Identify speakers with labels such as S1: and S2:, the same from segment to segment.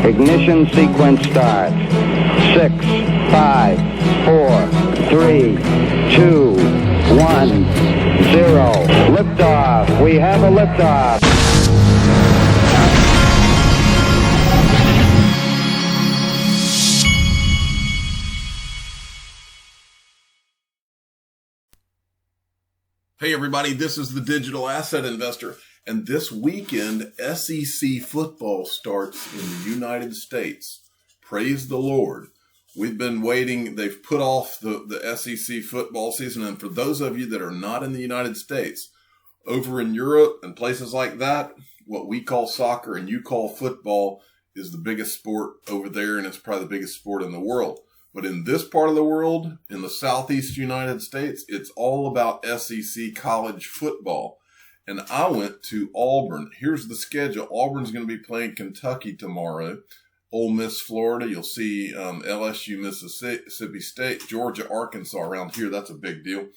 S1: Ignition sequence starts. 6, 5, 4, 3, 2, 1, 0. Liftoff. We have a liftoff.
S2: Hey everybody, this is the Digital Asset Investor, and this weekend SEC football starts in the United States. Praise the Lord. We've been waiting. They've put off the SEC football season, and for those of you that are not in the United States, over in Europe and places like that, what we call soccer and you call football is the biggest sport over there, and it's probably the biggest sport in the world. But in this part of the world, in the Southeast United States, it's all about SEC college football. And I went to Auburn. Here's the schedule. Auburn's going to be playing Kentucky tomorrow. Ole Miss, Florida. You'll see LSU, Mississippi State, Georgia, Arkansas around here. That's a big deal.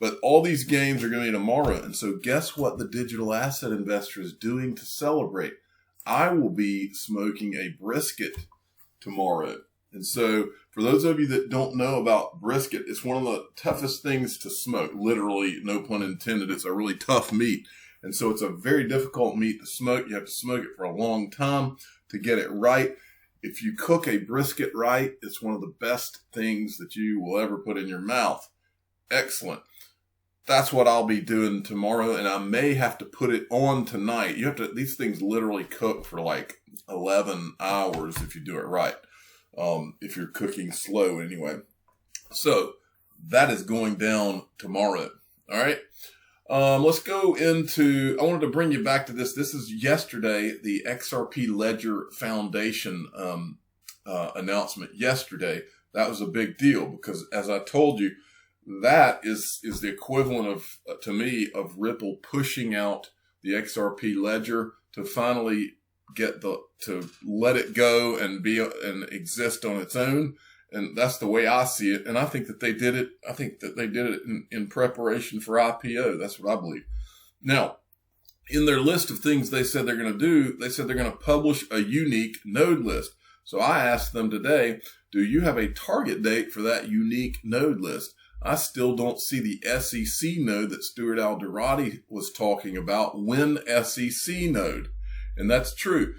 S2: But all these games are going to be tomorrow. And so guess what the Digital Asset Investor is doing to celebrate? I will be smoking a brisket tomorrow. And so for those of you that don't know about brisket, it's one of the toughest things to smoke. Literally, no pun intended, it's a really tough meat. And so it's a very difficult meat to smoke. You have to smoke it for a long time to get it right. If you cook a brisket right, it's one of the best things that you will ever put in your mouth. Excellent. That's what I'll be doing tomorrow, and I may have to put it on tonight. These things literally cook for like 11 hours if you do it right. If you're cooking slow anyway. So that is going down tomorrow. All right. Let's go into, I wanted to bring you back to this. This is yesterday, the XRP Ledger Foundation, announcement yesterday. That was a big deal because as I told you, that is the equivalent of, to me, of Ripple pushing out the XRP Ledger to finally to let it go and exist on its own. And that's the way I see it. And I think that they did it. I think that they did it in preparation for IPO. That's what I believe. Now, in their list of things they said they're going to do, they said they're going to publish a unique node list. So I asked them today, do you have a target date for that unique node list? I still don't see the SEC node that Stuart Alderati was talking about. When SEC node? And that's true.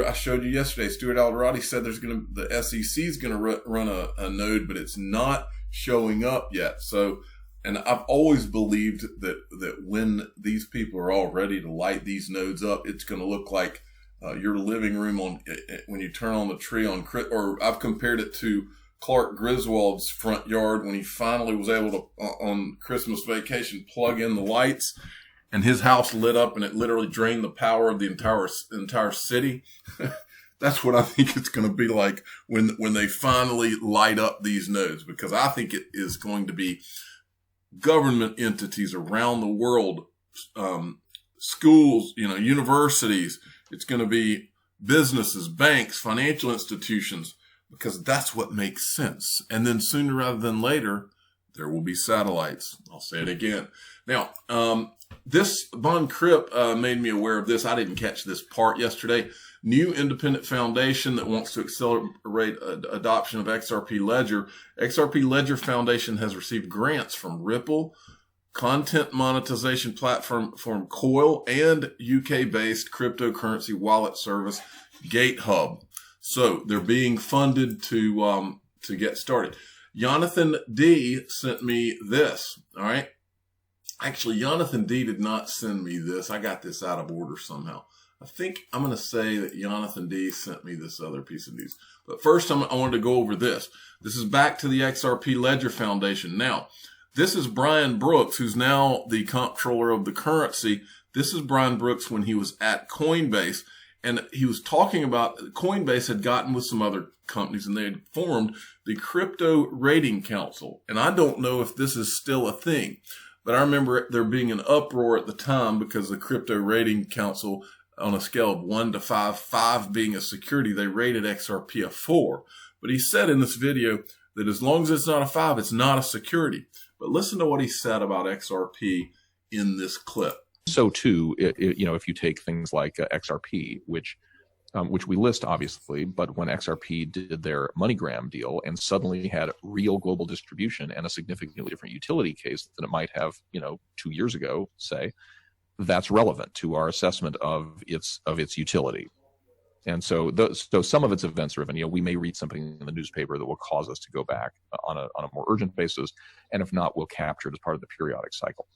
S2: I showed you yesterday, Stuart Alderati said the SEC is going to run a node, but it's not showing up yet. So, and I've always believed that when these people are all ready to light these nodes up, it's going to look like your living room when you turn on the tree or I've compared it to Clark Griswold's front yard when he finally was able to, on Christmas vacation, plug in the lights. And his house lit up and it literally drained the power of the entire city. That's what I think it's going to be like when they finally light up these nodes, because I think it is going to be government entities around the world, schools, universities. It's going to be businesses, banks, financial institutions, because that's what makes sense. And then sooner rather than later, there will be satellites. I'll say it again. Now, this Von Kripp made me aware of this. I didn't catch this part yesterday. New independent foundation that wants to accelerate adoption of XRP Ledger. XRP Ledger Foundation has received grants from Ripple, content monetization platform Coil, and UK-based cryptocurrency wallet service GateHub. So they're being funded to get started. Jonathan D sent me this. All right. Actually, Jonathan D did not send me this. I got this out of order somehow. I think I'm going to say that Jonathan D sent me this other piece of news. But first, I wanted to go over this. This is back to the XRP Ledger Foundation. Now, this is Brian Brooks, who's now the comptroller of the currency. This is Brian Brooks when he was at Coinbase. And he was talking about Coinbase had gotten with some other companies and they had formed the Crypto Rating Council. And I don't know if this is still a thing. But I remember there being an uproar at the time because the Crypto Rating Council, on a scale of 1 to 5, 5 being a security, they rated XRP a 4. But he said in this video that as long as it's not a 5, it's not a security. But listen to what he said about XRP in this clip.
S3: So too, if you take things like XRP, which which we list obviously, but when XRP did their MoneyGram deal and suddenly had real global distribution and a significantly different utility case than it might have, 2 years ago, say, that's relevant to our assessment of its utility. And so some of its events driven. We may read something in the newspaper that will cause us to go back on a more urgent basis, and if not, we'll capture it as part of the periodic cycle.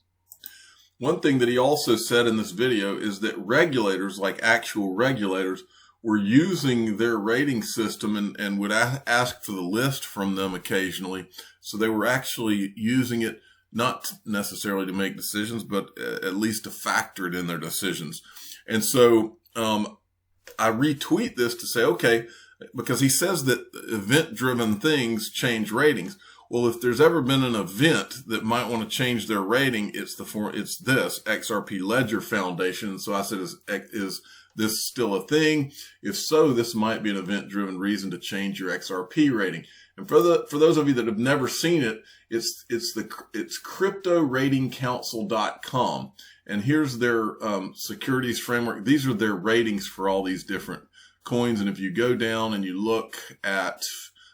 S2: One thing that he also said in this video is that regulators, like actual regulators, were using their rating system and would ask for the list from them occasionally. So they were actually using it not necessarily to make decisions, but at least to factor it in their decisions. And so I retweet this to say, okay, because he says that event-driven things change ratings. Well, if there's ever been an event that might want to change their rating, it's this XRP Ledger Foundation. So I said, is this still a thing? If so, this might be an event-driven reason to change your XRP rating. And for those of you that have never seen it, it's cryptoratingcouncil.com. And here's their securities framework. These are their ratings for all these different coins. And if you go down and you look at,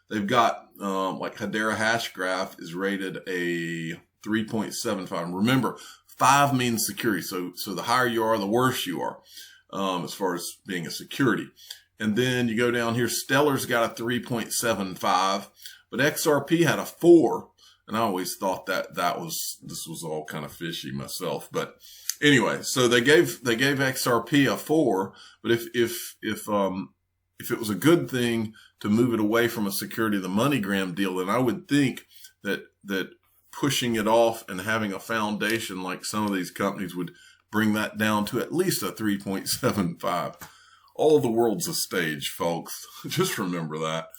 S2: they've got like Hedera Hashgraph is rated a 3.75. Remember, 5 means security. So the higher you are, the worse you are as far as being a security. And then you go down here, Stellar's got a 3.75, but XRP had a 4. And I always thought that this was all kind of fishy myself. But anyway, so they gave XRP a 4, but if it was a good thing to move it away from a security of the MoneyGram deal, then I would think that pushing it off and having a foundation like some of these companies would bring that down to at least a 3.75. All the world's a stage, folks. Just remember that.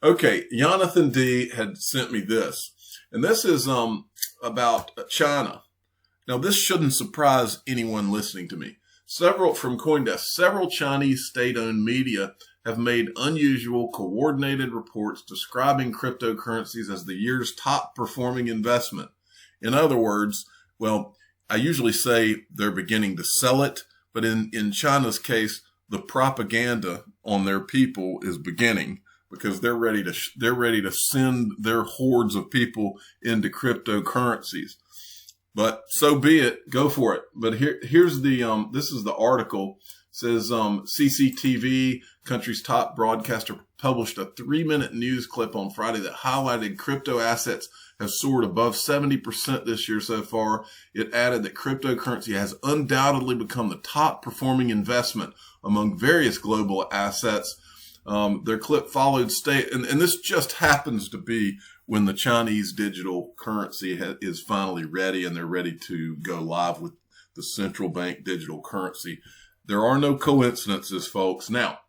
S2: Okay, Jonathan D had sent me this, and this is about China. Now, this shouldn't surprise anyone listening to me. Several Chinese state-owned media have made unusual coordinated reports describing cryptocurrencies as the year's top performing investment. In other words, well, I usually say they're beginning to sell it, but in China's case, the propaganda on their people is beginning because they're ready to send their hordes of people into cryptocurrencies. But so be it. Go for it. But here's the this is the article. It says CCTV, country's top broadcaster, published a 3-minute news clip on Friday that highlighted crypto assets have soared above 70% this year so far. It added that cryptocurrency has undoubtedly become the top performing investment among various global assets. Their clip followed and this just happens to be when the Chinese digital currency is finally ready and they're ready to go live with the central bank digital currency. There are no coincidences, folks. Now,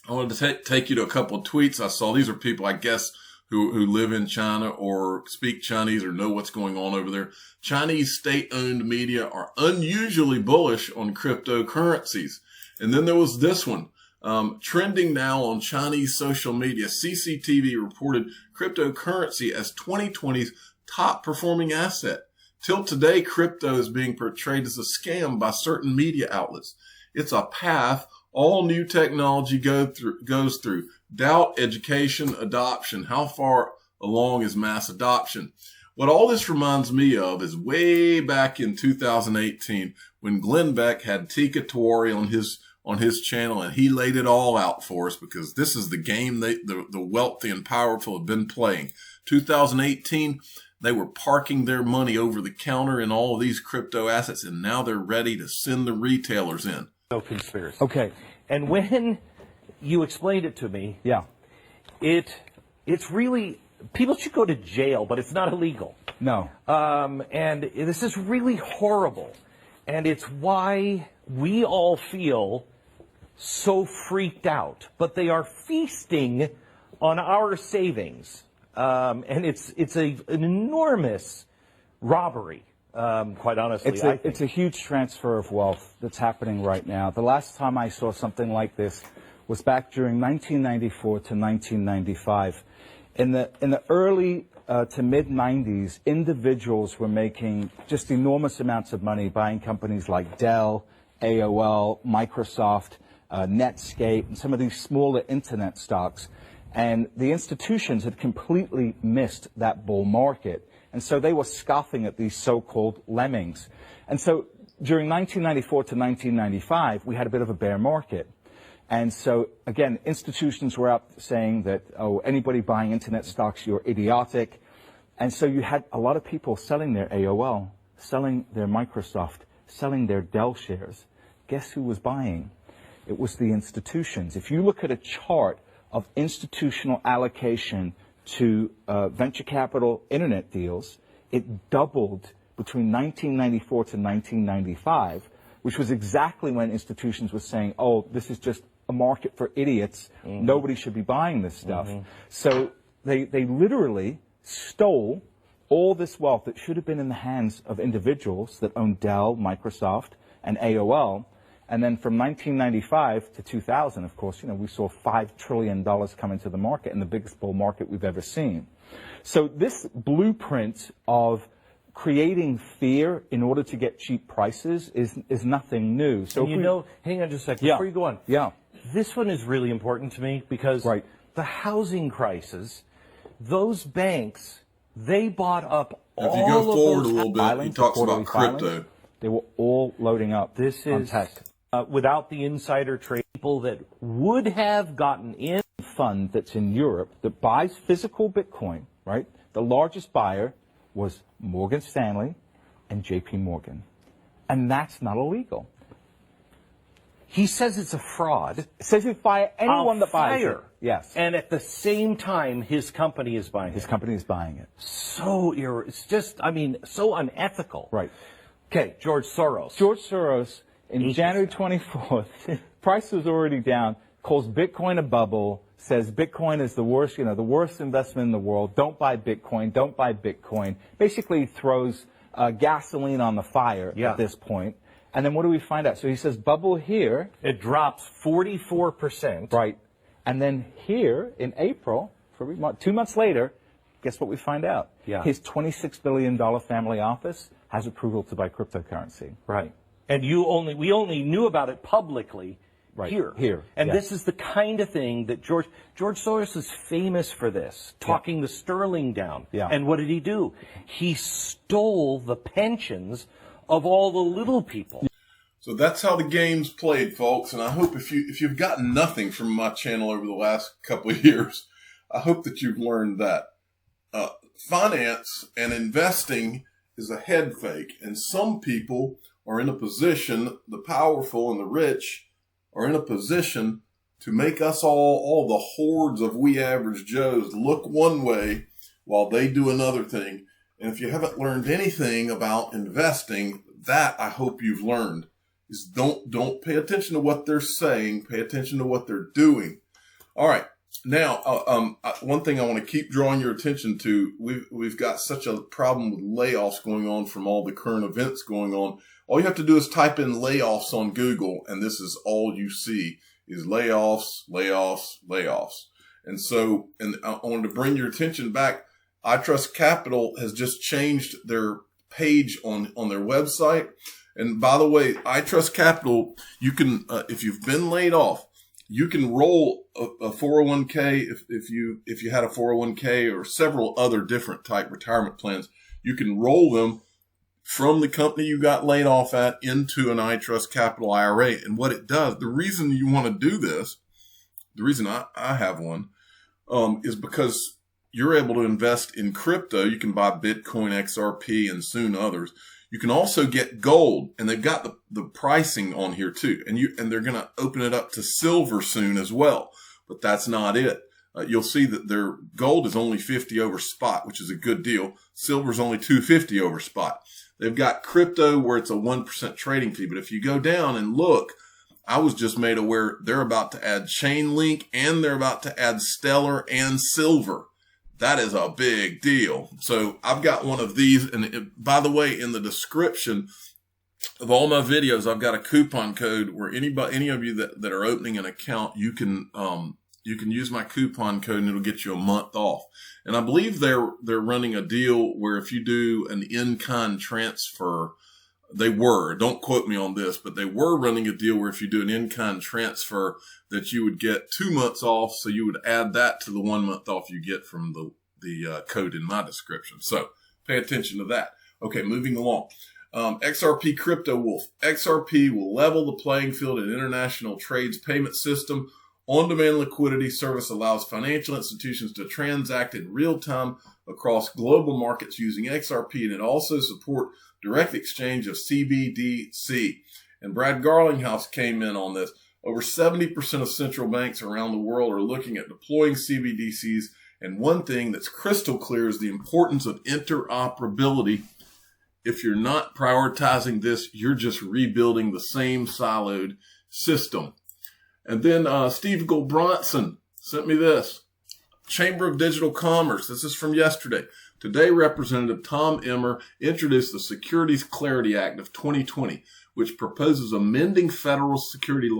S2: I wanted to take you to a couple of tweets I saw. These are people, I guess, who live in China or speak Chinese or know what's going on over there. Chinese state-owned media are unusually bullish on cryptocurrencies. And then there was this one. Trending now on Chinese social media, CCTV reported cryptocurrency as 2020's top performing asset. Till today, crypto is being portrayed as a scam by certain media outlets. It's a path all new technology goes through. Doubt, education, adoption. How far along is mass adoption? What all this reminds me of is way back in 2018 when Glenn Beck had Tika Tawari on his channel, and he laid it all out for us because this is the game the wealthy and powerful have been playing. 2018, they were parking their money over the counter in all of these crypto assets, and now they're ready to send the retailers in.
S4: No conspiracy.
S5: Okay.
S4: And when you explained it to me,
S5: Yeah.
S4: it's really, people should go to jail, but it's not illegal.
S5: No.
S4: And this is really horrible. And it's why we all feel so freaked out. But they are feasting on our savings. And it's an enormous robbery, quite honestly.
S5: It's a huge transfer of wealth that's happening right now. The last time I saw something like this was back during 1994 to 1995. In the early to mid-90s, individuals were making just enormous amounts of money buying companies like Dell, AOL, Microsoft, Netscape, and some of these smaller internet stocks. And the institutions had completely missed that bull market. And so they were scoffing at these so-called lemmings. And so during 1994 to 1995, we had a bit of a bear market. And so, again, institutions were out saying that, oh, anybody buying internet stocks, you're idiotic. And so you had a lot of people selling their AOL, selling their Microsoft, selling their Dell shares. Guess who was buying? It was the institutions. If you look at a chart of institutional allocation to venture capital internet deals, it doubled between 1994 to 1995, which was exactly when institutions were saying, oh, this is just a market for idiots. Mm-hmm. Nobody should be buying this stuff. Mm-hmm. So they literally stole all this wealth that should have been in the hands of individuals that owned Dell, Microsoft, and AOL. And then from 1995 to 2000, of course, we saw $5 trillion come into the market, and the biggest bull market we've ever seen. So this blueprint of creating fear in order to get cheap prices is nothing new. So
S4: hang on just a second before you go on.
S5: Yeah.
S4: This one is really important to me because the housing crisis, those banks, they bought up all of those.
S2: If you go forward a little bit, he talks about crypto.
S5: They were all loading up.
S4: This
S5: on
S4: is
S5: tech.
S4: Without the insider trade, people that would have gotten in.
S5: Fund that's in Europe that buys physical Bitcoin, right? The largest buyer was Morgan Stanley and JP Morgan. And that's not illegal.
S4: He says it's a fraud.
S5: It says you fire anyone that buys it. Yes.
S4: And at the same time, his company is buying it.
S5: His company is buying it.
S4: It's just, so unethical.
S5: Right.
S4: Okay, George Soros.
S5: George Soros, in January 24th, price was already down, calls Bitcoin a bubble, says Bitcoin is the worst, the worst investment in the world. Don't buy Bitcoin. Don't buy Bitcoin. Basically throws gasoline on the fire at this point. And then what do we find out? So he says bubble here.
S4: It drops 44%.
S5: Right. And then here in April, 2 months later, guess what we find out?
S4: Yeah.
S5: His $26 billion family office has approval to buy cryptocurrency.
S4: Right. And we only knew about it publicly here. And this is the kind of thing that George Soros is famous for this, talking the sterling down.
S5: Yeah.
S4: And what did he do? He stole the pensions of all the little people.
S2: So that's how the game's played, folks. And I hope if you've gotten nothing from my channel over the last couple of years, I hope that you've learned that finance and investing is a head fake. And some people are in a position, the powerful and the rich are in a position to make us all the hordes of we average Joes look one way while they do another thing. And if you haven't learned anything about investing, that I hope you've learned is don't pay attention to what they're saying. Pay attention to what they're doing. All right. Now, one thing I want to keep drawing your attention to, we've got such a problem with layoffs going on from all the current events going on. All you have to do is type in layoffs on Google, and this is all you see is layoffs, layoffs, layoffs. And so, and I wanted to bring your attention back. iTrustCapital has just changed their page on their website. And by the way, iTrustCapital, you can, if you've been laid off, you can roll a 401k if you had a 401k or several other different type retirement plans. You can roll them from the company you got laid off at into an iTrustCapital IRA. And what it does, the reason you want to do this, the reason I have one, is because you're able to invest in crypto. You can buy Bitcoin, XRP, and soon others. You can also get gold, and they've got the pricing on here too. And they're going to open it up to silver soon as well. But that's not it. You'll see that their gold is only 50 over spot, which is a good deal. Silver's only 250 over spot. They've got crypto where it's a 1% trading fee. But if you go down and look, I was just made aware they're about to add Chainlink and they're about to add Stellar and Silver. That is a big deal. So I've got one of these. And by the way, in the description of all my videos, I've got a coupon code where any of you that are opening an account, you can use my coupon code and it'll get you a month off. And I believe they're running a deal where if you do an in-kind transfer, They were, don't quote me on this, but they were running a deal where if you do an in-kind transfer that you would get 2 months off. So you would add that to the 1 month off you get from the code in my description. So pay attention to that. Okay, moving along. XRP Crypto Wolf. XRP will level the playing field in international trades payment system. On-demand liquidity service allows financial institutions to transact in real time across global markets using XRP, and it also supports direct exchange of CBDC. And Brad Garlinghouse came in on this. Over 70% of central banks around the world are looking at deploying CBDCs. And one thing that's crystal clear is the importance of interoperability. If you're not prioritizing this, you're just rebuilding the same siloed system. And then Steve Gulbranson sent me this. Chamber of Digital Commerce. This is from yesterday. Today, Representative Tom Emmer introduced the Securities Clarity Act of 2020, which proposes amending federal securities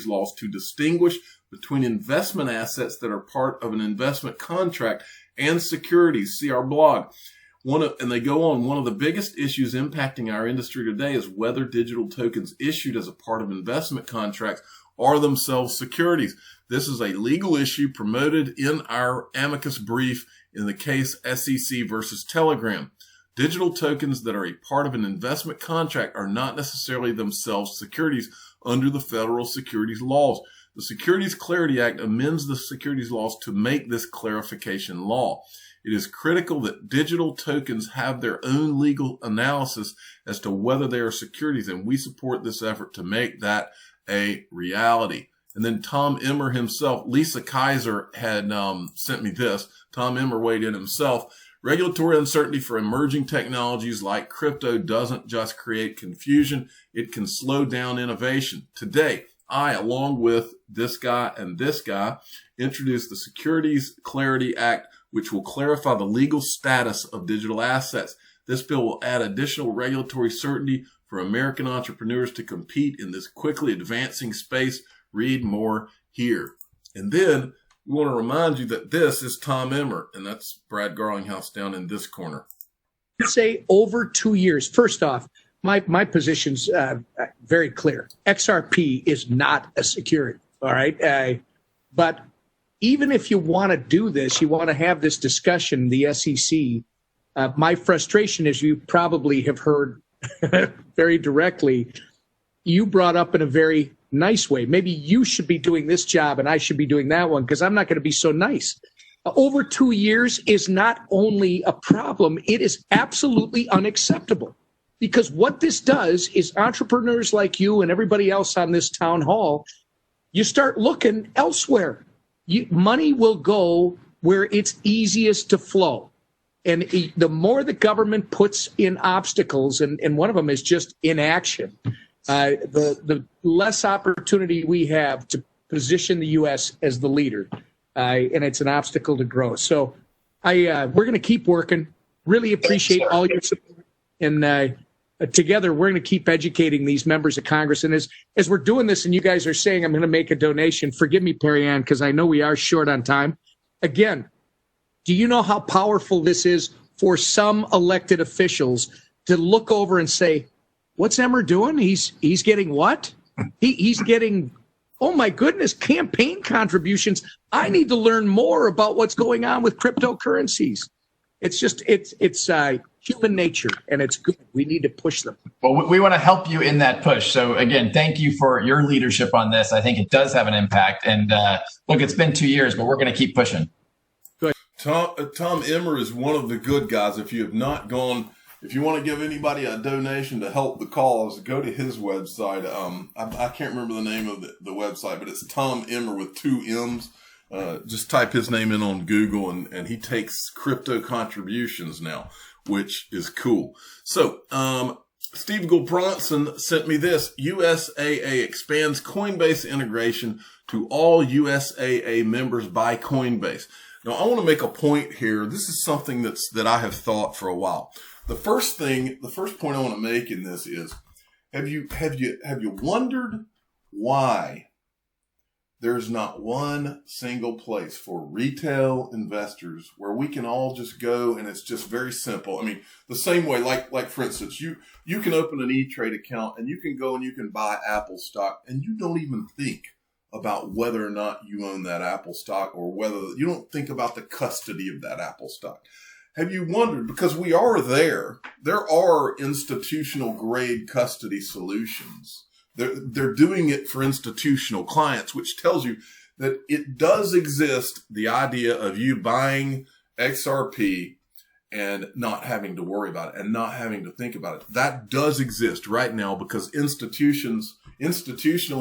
S2: laws to distinguish between investment assets that are part of an investment contract and securities. See our blog. And they go on, one of the biggest issues impacting our industry today is whether digital tokens issued as a part of investment contracts are themselves securities. This is a legal issue promoted in our amicus brief in the case SEC versus Telegram. Digital tokens that are a part of an investment contract are not necessarily themselves securities under the federal securities laws. The Securities Clarity Act amends the securities laws to make this clarification law. It is critical that digital tokens have their own legal analysis as to whether they are securities, and we support this effort to make that a reality. And then Tom Emmer himself, Lisa Kaiser had sent me this. Tom Emmer weighed in himself. Regulatory uncertainty for emerging technologies like crypto doesn't just create confusion, it can slow down innovation. Today, I, along with this guy and this guy, introduced the Securities Clarity Act, which will clarify the legal status of digital assets. This bill will add additional regulatory certainty for American entrepreneurs to compete in this quickly advancing space. Read more here. And then we want to remind you that this is Tom Emmer, and that's Brad Garlinghouse down in this corner.
S6: Say over 2 years. First off, my position's very clear. XRP is not a security, all right? But even if you want to do this, you want to have this discussion, the SEC, my frustration is you probably have heard very directly, you brought up in a very nice way. Maybe you should be doing this job and I should be doing that one because I'm not going to be so nice. Over 2 years is not only a problem, it is absolutely unacceptable. Because what this does is entrepreneurs like you and everybody else on this town hall, you start looking elsewhere. Money will go where it's easiest to flow. And the more the government puts in obstacles, and one of them is just inaction, the less opportunity we have to position the U.S. as the leader. And it's an obstacle to growth. So we're going to keep working. Really appreciate all your support. And together, we're going to keep educating these members of Congress. And as we're doing this and you guys are saying, I'm going to make a donation, forgive me, Perry Ann, because I know we are short on time. Again, do you know how powerful this is for some elected officials to look over and say, what's Emmer doing? He's getting what? He's getting, oh my goodness, campaign contributions. I need to learn more about what's going on with cryptocurrencies. It's just, it's human nature, and it's good. We need to push them.
S7: Well, we want to help you in that push. So again, thank you for your leadership on this. I think it does have an impact. And look, it's been 2 years, but we're going to keep pushing.
S6: Good.
S2: Tom Emmer is one of the good guys. If you have not gone, if you want to give anybody a donation to help the cause, go to his website. I can't remember the name of the website, but it's Tom Emmer with 2 M's. Just type his name in on Google, and he takes crypto contributions now, which is cool. So, Steve Gulbranson sent me this. USAA expands Coinbase integration to all USAA members by Coinbase. Now, I want to make a point here. This is something that I have thought for a while. The first point I want to make in this is, have you wondered why there's not one single place for retail investors where we can all just go and it's just very simple. I mean, the same way, like for instance, you can open an E-Trade account and you can go and you can buy Apple stock and you don't even think about whether or not you own that Apple stock, or whether you don't think about the custody of that Apple stock. Have you wondered, because we are there are institutional grade custody solutions. They're doing it for institutional clients, which tells you that it does exist, the idea of you buying XRP and not having to worry about it and not having to think about it. That does exist right now because institutional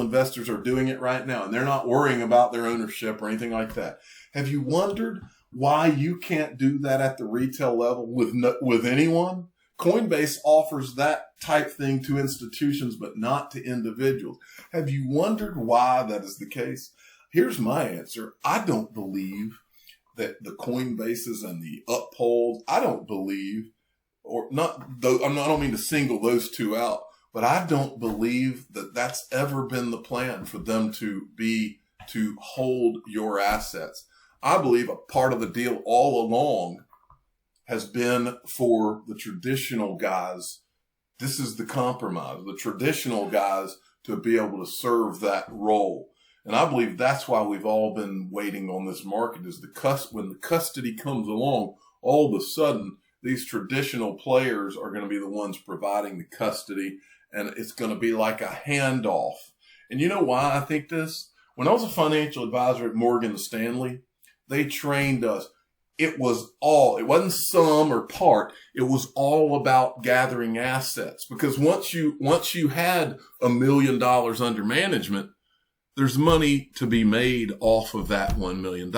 S2: investors are doing it right now, and they're not worrying about their ownership or anything like that. Have you wondered why you can't do that at the retail level with anyone? Coinbase offers that type thing to institutions, but not to individuals. Have you wondered why that is the case? Here's my answer. I don't believe that the Coinbases and the Upholds, I don't believe, or not, I don't mean to single those two out, but I don't believe that that's ever been the plan for them to hold your assets. I believe a part of the deal all along has been for the traditional guys. This is the compromise, the traditional guys to be able to serve that role. And I believe that's why we've all been waiting on this market, is when the custody comes along, all of a sudden, these traditional players are going to be the ones providing the custody, and it's going to be like a handoff. And you know why I think this? When I was a financial advisor at Morgan Stanley, they trained us. It wasn't some or part. It was all about gathering assets, because once you had $1 million under management, there's money to be made off of that $1 million.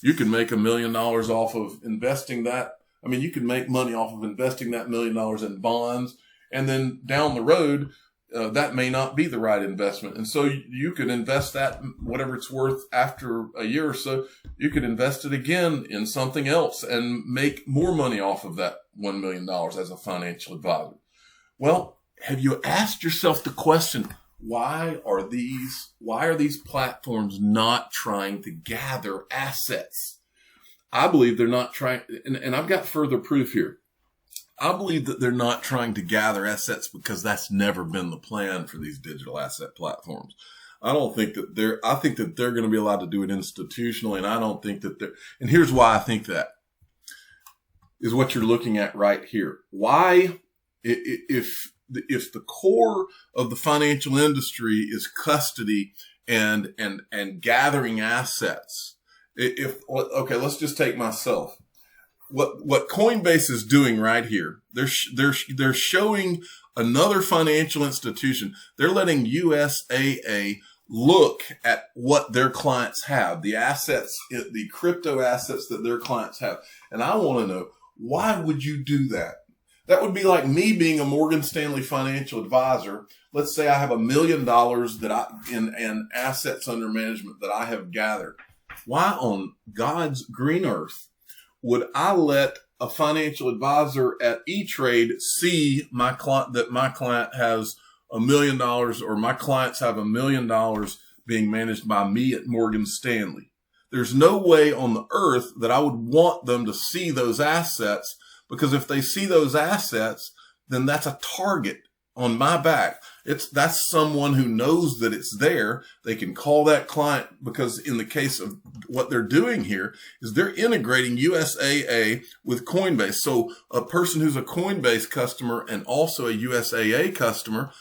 S2: You can make $1 million off of investing that. I mean, you can make money off of investing that $1 million in bonds, and then down the road, that may not be the right investment. And so you could invest that, whatever it's worth, after a year or so, you could invest it again in something else and make more money off of that $1 million as a financial advisor. Well, have you asked yourself the question, why are these platforms not trying to gather assets? I believe they're not trying, and I've got further proof here. I believe that they're not trying to gather assets because that's never been the plan for these digital asset platforms. I think that they're going to be allowed to do it institutionally, and I don't think that and here's why I think that is what you're looking at right here. Why, if the core of the financial industry is custody and gathering assets, let's just take myself. What Coinbase is doing right here, they're showing another financial institution. They're letting USAA look at what their clients have, the assets, the crypto assets that their clients have. And I want to know, why would you do that? That would be like me being a Morgan Stanley financial advisor. Let's say I have $1 million in assets under management that I have gathered. Why on God's green earth would I let a financial advisor at E-Trade see that my client has $1 million, or my clients have $1 million being managed by me at Morgan Stanley? There's no way on the earth that I would want them to see those assets, because if they see those assets, then that's a target on my back. That's someone who knows that it's there. They can call that client, because in the case of what they're doing here is they're integrating USAA with Coinbase. So a person who's a Coinbase customer and also a USAA customer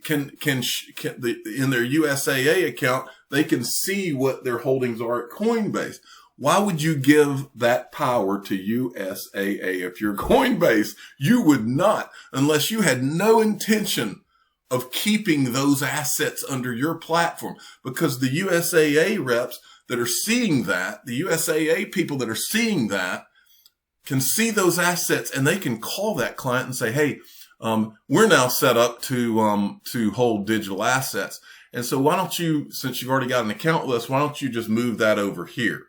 S2: can in their USAA account, they can see what their holdings are at Coinbase. Why would you give that power to USAA if you're Coinbase? You would not, unless you had no intention of keeping those assets under your platform, because the USAA reps that are seeing that, the USAA people that are seeing that, can see those assets, and they can call that client and say, hey, we're now set up to hold digital assets. And so why don't you, since you've already got an account with us, why don't you just move that over here?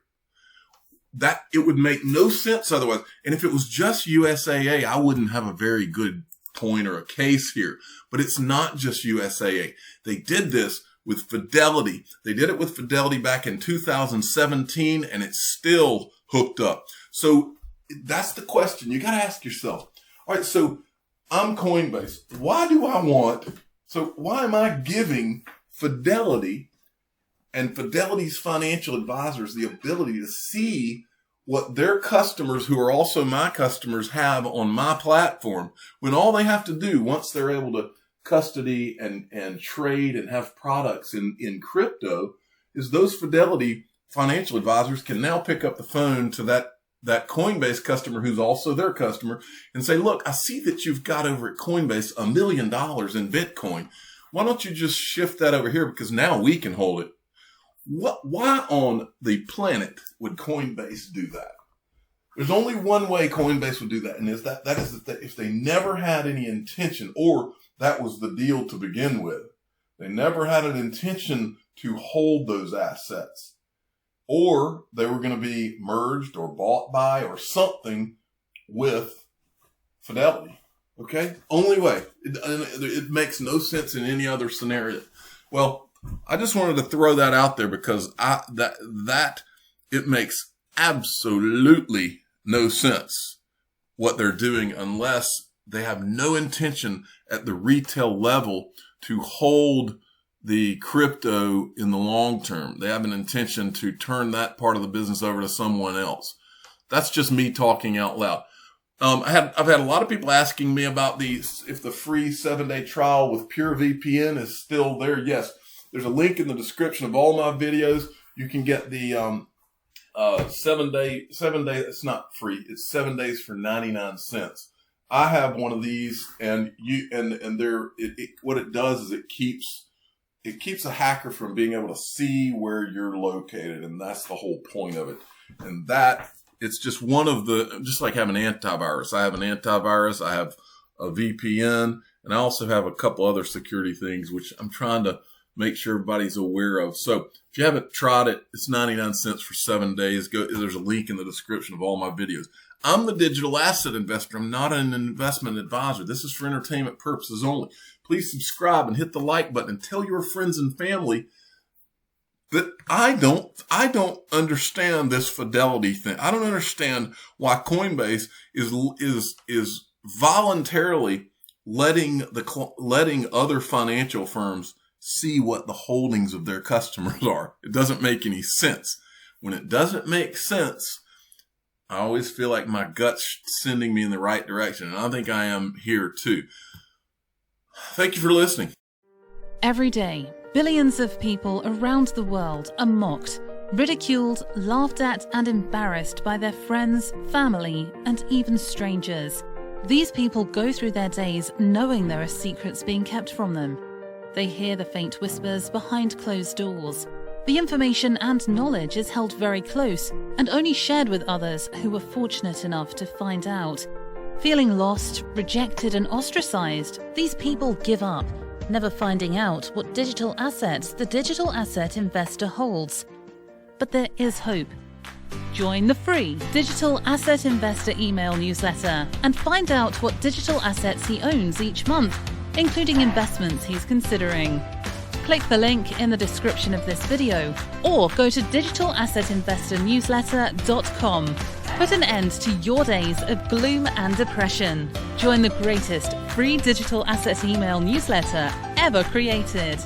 S2: That it would make no sense otherwise. And if it was just USAA, I wouldn't have a very good point or a case here. But it's not just USAA. They did this with Fidelity. They did it with Fidelity back in 2017, and it's still hooked up. So that's the question you got to ask yourself. All right, so I'm Coinbase. Why am I giving Fidelity and Fidelity's financial advisors the ability to see what their customers, who are also my customers, have on my platform, when all they have to do once they're able to custody and trade and have products in crypto is those Fidelity financial advisors can now pick up the phone to that Coinbase customer who's also their customer and say, look, I see that you've got over at Coinbase $1 million in Bitcoin. Why don't you just shift that over here? Because now we can hold it. Why on the planet would Coinbase do that? There's only one way Coinbase would do that, and that is that if they never had any intention, or that was the deal to begin with, they never had an intention to hold those assets, or they were going to be merged or bought by or something with Fidelity. Okay? Only way. It makes no sense in any other scenario. Well, I just wanted to throw that out there because it makes absolutely no sense what they're doing unless they have no intention at the retail level to hold the crypto in the long term. They have an intention to turn that part of the business over to someone else. That's just me talking out loud. I've had a lot of people asking me about if the free 7-day trial with purevpn is still there. Yes. There's a link in the description of all my videos. You can get the 7 day. It's not free. It's 7 days for 99 cents. I have one of these, and what it does is it keeps a hacker from being able to see where you're located, and that's the whole point of it. And that it's just just like having antivirus. I have an antivirus. I have a VPN, and I also have a couple other security things which I'm trying to make sure everybody's aware of. So if you haven't tried it, it's 99 cents for 7 days. There's a link in the description of all my videos. I'm the digital asset investor. I'm not an investment advisor. This is for entertainment purposes only. Please subscribe and hit the like button and tell your friends and family that I don't understand this Fidelity thing. I don't understand why Coinbase is voluntarily letting other financial firms see what the holdings of their customers are. It doesn't make any sense. When it doesn't make sense, I always feel like my gut's sending me in the right direction. And I think I am here too. Thank you for listening.
S8: Every day, billions of people around the world are mocked, ridiculed, laughed at, and embarrassed by their friends, family, and even strangers. These people go through their days knowing there are secrets being kept from them. They hear the faint whispers behind closed doors. The information and knowledge is held very close and only shared with others who were fortunate enough to find out. Feeling lost, rejected, and ostracized, these people give up, never finding out what digital assets the digital asset investor holds. But there is hope. Join the free Digital Asset Investor email newsletter and find out what digital assets he owns each month, including investments he's considering. Click the link in the description of this video or go to digitalassetinvestornewsletter.com. Put an end to your days of gloom and depression. Join the greatest free digital asset email newsletter ever created.